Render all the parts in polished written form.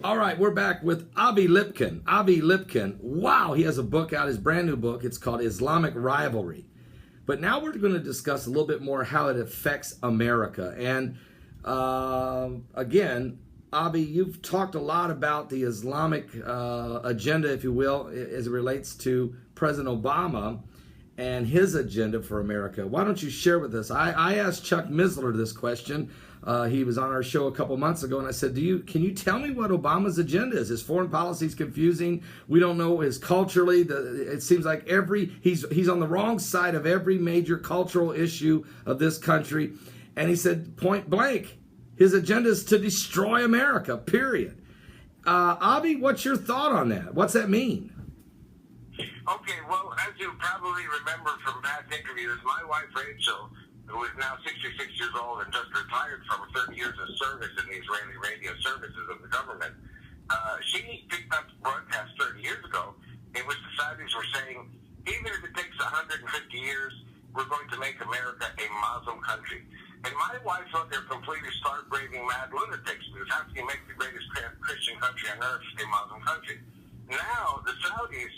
All right, we're back with Avi Lipkin. Avi Lipkin, wow, he has a book out, his brand new book. It's called Islamic Rivalry. But now we're going to discuss a little bit more how it affects America. And again, Avi, you've talked a lot about the Islamic agenda, if you will, as it relates to President Obama and his agenda for America. Why don't you share with us? I asked Chuck Misler this question. He was on our show a couple months ago, and I said, can you tell me what Obama's agenda is? His foreign policy is confusing. We don't know his culturally. It seems like he's on the wrong side of every major cultural issue of this country. And he said, point blank, his agenda is to destroy America, period. Avi, what's your thought on that? What's that mean? Okay, well, as you probably remember from past interviews, my wife, Rachel, who is now 66 years old and just retired from 30 years of service in the Israeli radio services of the government, she picked up broadcast 30 years ago in which the Saudis were saying, even if it takes 150 years, we're going to make America a Muslim country. And my wife thought they're completely stark, raving, mad lunatics, because how can you make the greatest Christian country on earth a Muslim country? Now, the Saudis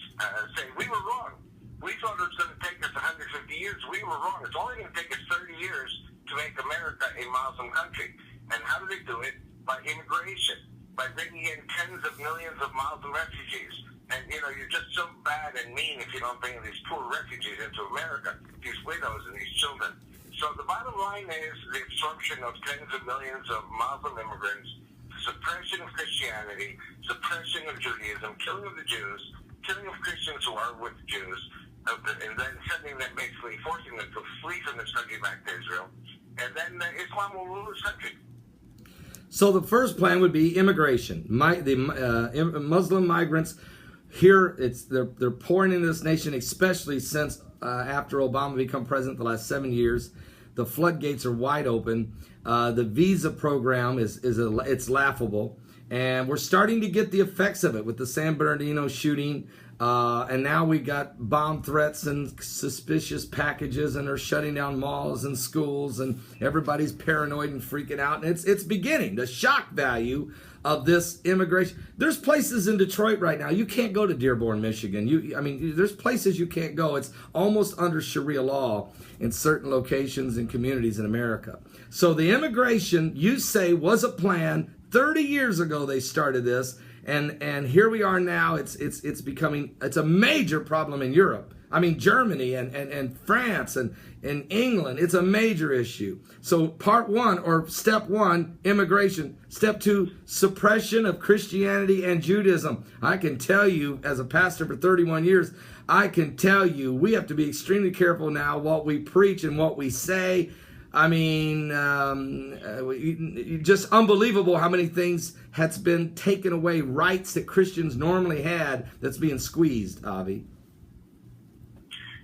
say, we were wrong. We thought it was going to take us 150 years. We were wrong. It's only going to take us 30 years to make America a Muslim country. And how do they do it? By immigration, by bringing in tens of millions of Muslim refugees. And, you're just so bad and mean if you don't bring these poor refugees into America, these widows and these children. So the bottom line is the absorption of tens of millions of Muslim immigrants, suppression of Christianity, suppression of Judaism, killing of the Jews, killing of Christians who are with Jews, and then sending them, basically forcing them to flee from this country back to Israel. And then Islam will rule this country. So the first plan would be immigration. The Muslim migrants here, they're pouring into this nation, especially since after Obama became president the last 7 years. The floodgates are wide open. The visa program it's laughable, and we're starting to get the effects of it with the San Bernardino shooting. And now we got bomb threats and suspicious packages, and they're shutting down malls and schools, and everybody's paranoid and freaking out. And it's beginning. The shock value of this immigration. There's places in Detroit right now. You can't go to Dearborn, Michigan. There's places you can't go. It's almost under Sharia law in certain locations and communities in America. So the immigration, you say, was a plan. 30 years ago they started this. And here we are now. It's a major problem in Europe. Germany and France and England. It's a major issue. So part one, or step one, immigration. Step two, suppression of Christianity and Judaism. I can tell you, as a pastor for 31 years, I can tell you we have to be extremely careful now what we preach and what we say. Just unbelievable how many things has been taken away, rights that Christians normally had, that's being squeezed, Avi.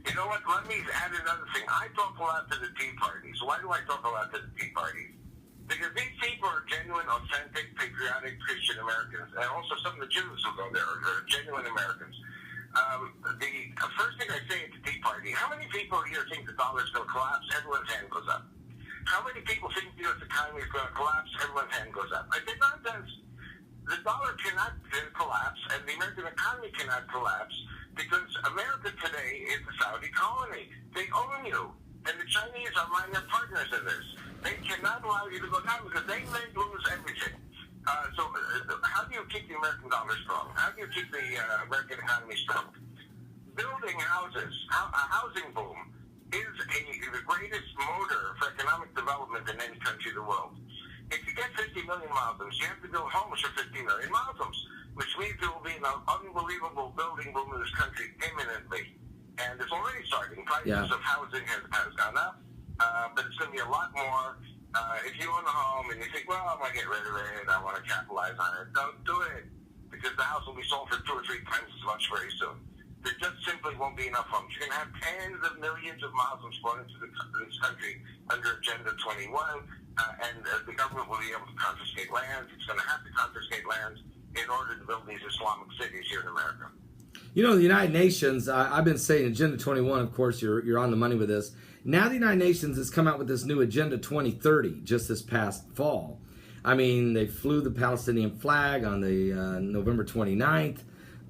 You know what? Let me add another thing. I talk a lot to the Tea Parties. Why do I talk a lot to the Tea Parties? Because these people are genuine, authentic, patriotic Christian Americans, and also some of the Jews who go there are genuine Americans. The first thing I say at the Tea Party, how many people here think the dollar's going to collapse? Everyone's hand goes up. How many people think the U.S. economy is going to collapse? Everyone's hand goes up. I think nonsense. The dollar cannot collapse, and the American economy cannot collapse, because America today is a Saudi colony. They own you, and the Chinese are minor partners in this. They cannot allow you to go down because they may lose everything. So how do you keep the American dollar strong? How do you keep the American economy strong? Building houses, a housing boom, is the greatest motor for economic development in any country in the world. If you get 50 million Muslims, you have to build homes for 50 million Muslims, which means there will be an unbelievable building boom in this country imminently. And it's already starting. Prices of housing has gone up, but it's going to be a lot more. If you own a home and you think, well, I'm going to get rid of it, I want to capitalize on it, don't do it, because the house will be sold for 2 or 3 times as much very soon. There just simply won't be enough homes. You're going to have tens of millions of Muslims going into this country under Agenda 21, and the government will be able to confiscate lands. It's going to have to confiscate lands in order to build these Islamic cities here in America. The United Nations, I've been saying Agenda 21, of course, you're on the money with this. Now the United Nations has come out with this new Agenda 2030 just this past fall. I mean, they flew the Palestinian flag on the November 29th,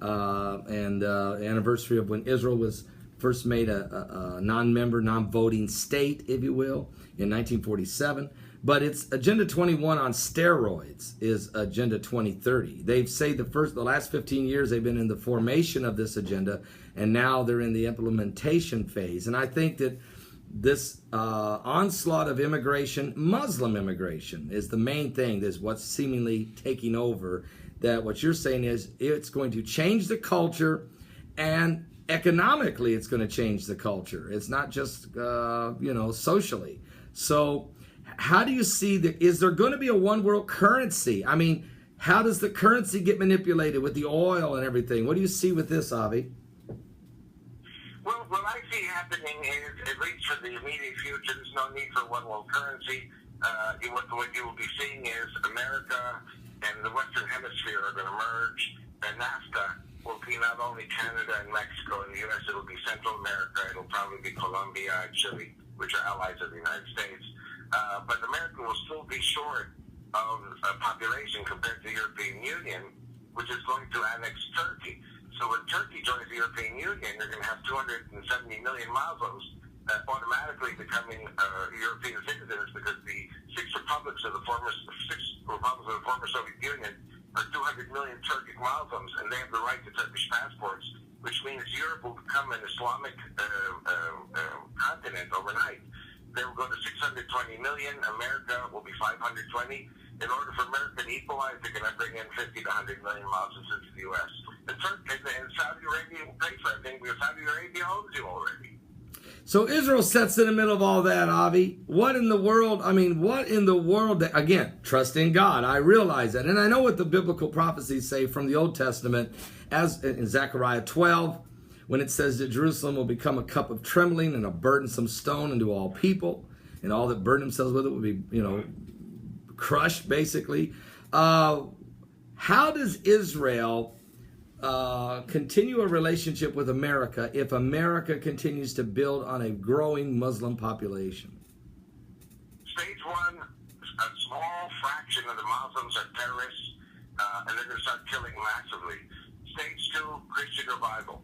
and anniversary of when Israel was first made a non-member, non-voting state, if you will, in 1947. But it's Agenda 21 on steroids is Agenda 2030. They've said the last 15 years they've been in the formation of this agenda, and now they're in the implementation phase. And I think that this onslaught of immigration, Muslim immigration, is the main thing. That's what's seemingly taking over. That what you're saying is it's going to change the culture, and economically it's going to change the culture. It's not just socially. So how do you see that? Is there going to be a one world currency? I mean, how does the currency get manipulated with the oil and everything? What do you see with this, Avi? Well, what I see happening is, at least for the immediate future, there's no need for one world currency. What you will be seeing is America and the Western Hemisphere are going to merge, and NAFTA will be not only Canada and Mexico and the U.S., it will be Central America, it will probably be Colombia and Chile, which are allies of the United States. But America will still be short of a population compared to the European Union, which is going to annex Turkey. So when Turkey joins the European Union, you're going to have 270 million Muslims automatically becoming European citizens, because the six republics of the former Soviet Union are 200 million Turkic Muslims, and they have the right to Turkish passports, which means Europe will become an Islamic continent overnight. They will go to 620 million. America will be 520. In order for America to equalize, they're going to bring in 50 to 100 million Muslims into the U.S. And Saudi Arabia will pay for everything, because Saudi Arabia owns you already. So Israel sits in the middle of all that, Avi. What in the world? I mean, what in the world? Again, trust in God. I realize that. And I know what the biblical prophecies say from the Old Testament, as in Zechariah 12, when it says that Jerusalem will become a cup of trembling and a burdensome stone unto all people, and all that burden themselves with it will be, crushed, basically. How does Israel continue a relationship with America if America continues to build on a growing Muslim population? Stage one, a small fraction of the Muslims are terrorists, and they're going to start killing massively. Stage two, Christian revival.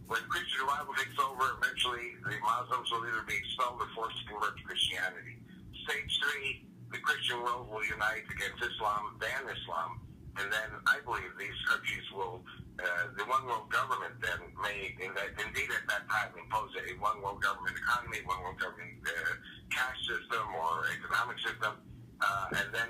When Christian revival takes over, eventually the Muslims will either be expelled or forced to convert to Christianity. Stage three, the Christian world will unite against Islam, ban Islam, and then I believe these countries will, the one world government then may, indeed at that time, impose a one world government economy, one world government cash system or economic system. And then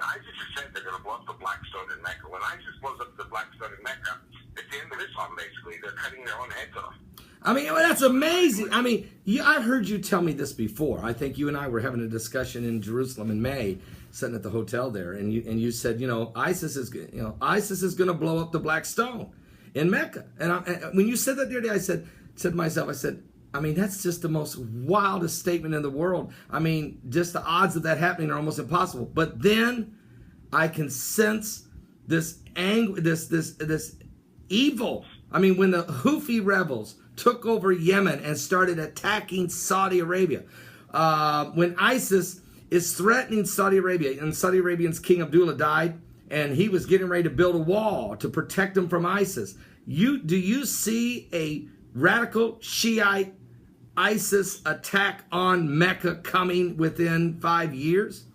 ISIS has said they're going to blow up the Black Stone in Mecca. When ISIS blows up the Black Stone in Mecca, it's the end of Islam, basically. They're cutting their own heads off. I mean, that's amazing. I mean, I heard you tell me this before. I think you and I were having a discussion in Jerusalem in May, sitting at the hotel there, and you said, ISIS is going to blow up the Black Stone in Mecca. And when you said that the other day, I said to myself, I mean, that's just the most wildest statement in the world. I mean, just the odds of that happening are almost impossible. But then I can sense this anger, this evil. I mean, when the Houthi rebels took over Yemen and started attacking Saudi Arabia, when ISIS is threatening Saudi Arabia, and Saudi Arabian's King Abdullah died, and he was getting ready to build a wall to protect them from ISIS. Do you see a radical Shiite ISIS attack on Mecca coming within 5 years?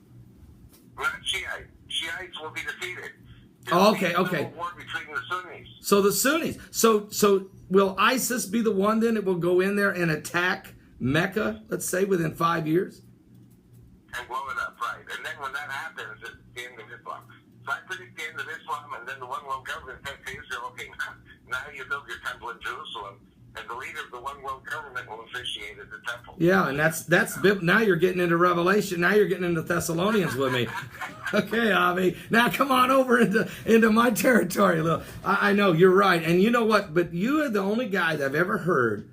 Not Shiite. Shiites will be defeated. Oh, okay. War between the Sunnis. So the Sunnis. So will ISIS be the one then that will go in there and attack Mecca, let's say, within 5 years? And blow it up, right. And then when that happens, it's the end of Islam. So I predict the end of Islam, and then the one world government says to Israel, okay, now you build your temple in Jerusalem, and the leader of the one world government will officiate at the temple. Yeah, and that's now you're getting into Revelation. Now you're getting into Thessalonians with me. Okay, Avi. Now come on over into my territory a little. I know you're right, and you know what? But you are the only guy that I've ever heard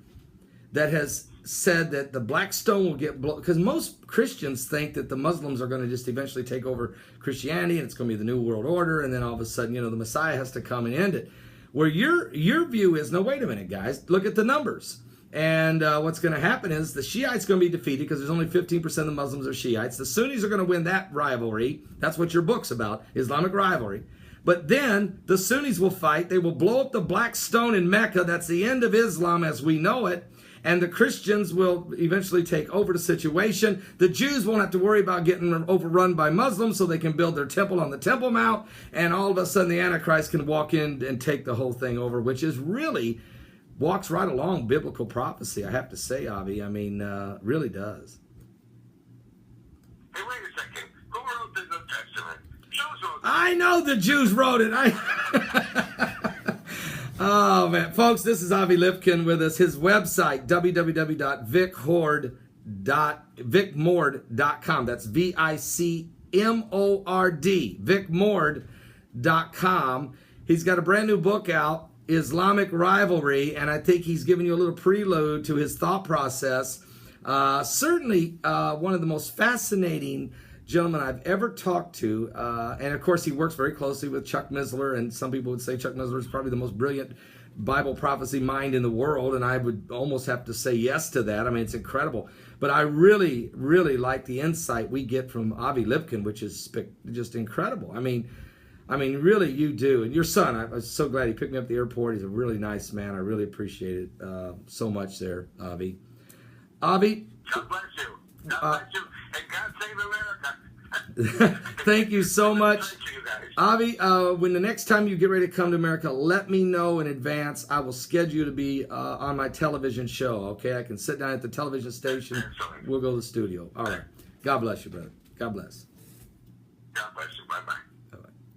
that has said that the Black Stone will get blown, because most Christians think that the Muslims are going to just eventually take over Christianity, and it's going to be the New World Order, and then all of a sudden, the Messiah has to come and end it. Where your view is, no, wait a minute, guys, look at the numbers. And what's going to happen is the Shiites going to be defeated because there's only 15% of the Muslims are Shiites. The Sunnis are going to win that rivalry. That's what your book's about, Islamic rivalry. But then the Sunnis will fight. They will blow up the black stone in Mecca. That's the end of Islam as we know it. And the Christians will eventually take over the situation. The Jews won't have to worry about getting overrun by Muslims, so they can build their temple on the Temple Mount. And all of a sudden the Antichrist can walk in and take the whole thing over, which is really walks right along biblical prophecy, I have to say, Avi. I mean, really does. Hey, wait a second. Who wrote the New Testament? Jews wrote it. I know the Jews wrote it. Oh, man. Folks, this is Avi Lipkin with us. His website, www.vicmord.com. That's VICMORD, vicmord.com. He's got a brand new book out, Islamic Rivalry, and I think he's giving you a little prelude to his thought process. Certainly one of the most fascinating gentlemen I've ever talked to, and of course he works very closely with Chuck Missler, and some people would say Chuck Missler is probably the most brilliant Bible prophecy mind in the world, and I would almost have to say yes to that. I mean, it's incredible. But I really, really like the insight we get from Avi Lipkin, which is just incredible. I mean, really, you do. And your son, I was so glad he picked me up at the airport. He's a really nice man. I really appreciate it so much there, Avi. Avi? God bless you. God bless you. And God save America. Thank you so much. Thank you, guys. Avi, when the next time you get ready to come to America, let me know in advance. I will schedule to be on my television show, okay? I can sit down at the television station. Excellent. We'll go to the studio. All right. God bless you, brother. God bless. God bless you. Bye-bye.